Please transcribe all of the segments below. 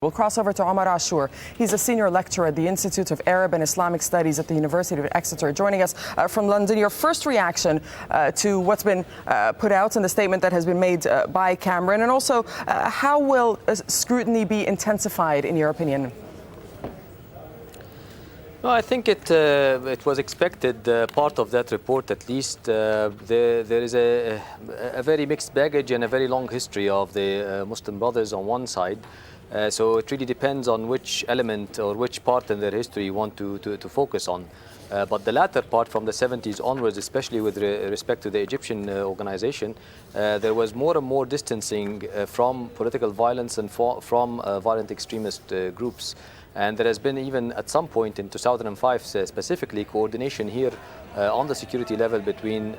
We'll cross over to Omar Ashour. He's a senior lecturer at the Institute of Arab and Islamic Studies at the University of Exeter, joining us from London. Your first reaction to what's been put out in the statement that has been made by Cameron, and also how will scrutiny be intensified, in your opinion? Well, I think it was expected, part of that report at least. There is a very mixed baggage and a very long history of the Muslim Brothers on one side. So it really depends on which element or which part in their history you want to focus on. But the latter part, from the 70s onwards, especially with respect to the Egyptian organization, there was more and more distancing from political violence and from violent extremist groups. And there has been, even at some point in 2005 specifically, coordination here on the security level between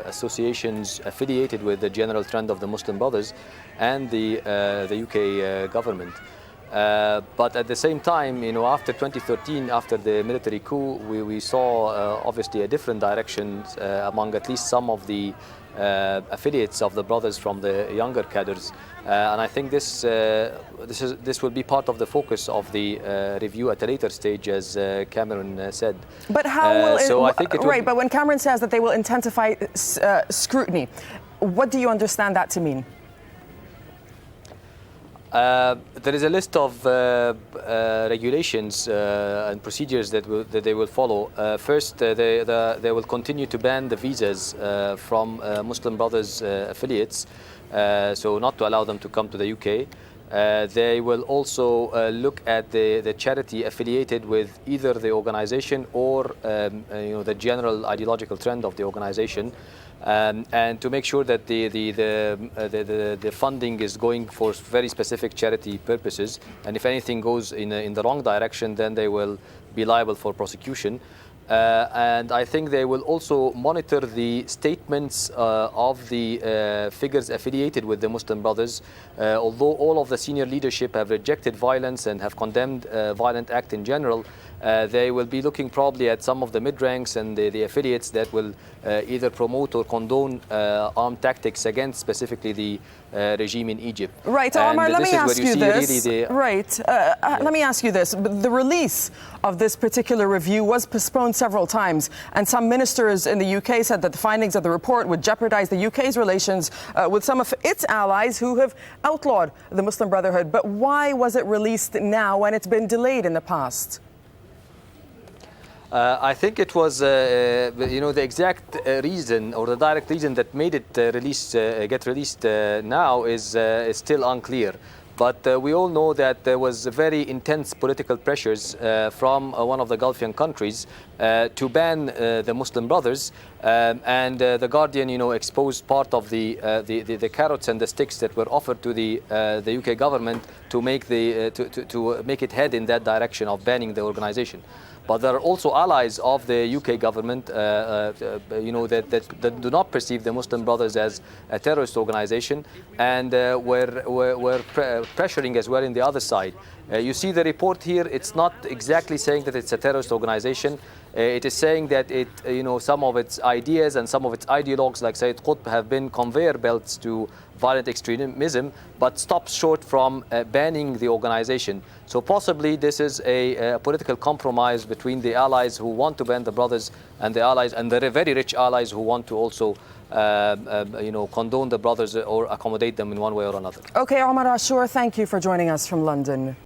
associations affiliated with the general trend of the Muslim Brothers and the UK government. But at the same time, after 2013, after the military coup, we saw obviously a different direction among at least some of the affiliates of the brothers from the younger cadres, and I think this will be part of the focus of the review at a later stage, as Cameron said. But how will it? So I think right. But when Cameron says that they will intensify scrutiny, what do you understand that to mean? There is a list of regulations and procedures that they will follow. First, they will continue to ban the visas from Muslim Brothers affiliates, so not to allow them to come to the UK. They will also look at the charity affiliated with either the organization or the general ideological trend of the organization. And to make sure that the funding is going for very specific charity purposes, and if anything goes in the wrong direction, then they will be liable for prosecution. And I think they will also monitor the statements of the figures affiliated with the Muslim Brothers. Although all of the senior leadership have rejected violence and have condemned violent act in general, they will be looking probably at some of the mid-ranks and the affiliates that will either promote or condone armed tactics against specifically the regime in Egypt. Right, Omar, let me ask you this. Let me ask you this. The release of this particular review was postponed several times, and some ministers in the UK said that the findings of the report would jeopardize the UK's relations with some of its allies who have outlawed the Muslim Brotherhood. But why was it released now when it's been delayed in the past? I think it was, the exact reason or the direct reason that made it get released now is still unclear. But we all know that there was very intense political pressures from one of the Gulfian countries to ban the Muslim Brothers, and the Guardian, exposed part of the carrots and the sticks that were offered to the UK government to make to make it head in that direction of banning the organization. But there are also allies of the UK government, that do not perceive the Muslim Brothers as a terrorist organization, and were pressuring as well in the other side. You see the report here, it's not exactly saying that it's a terrorist organization. It is saying that some of its ideas and some of its ideologues, like Sayyid Qutb, have been conveyor belts to violent extremism, but stops short from banning the organization. So possibly this is a political compromise between the allies who want to ban the brothers and the allies, and the very rich allies who want to also condone the brothers or accommodate them in one way or another. Okay, Omar Ashour, thank you for joining us from London.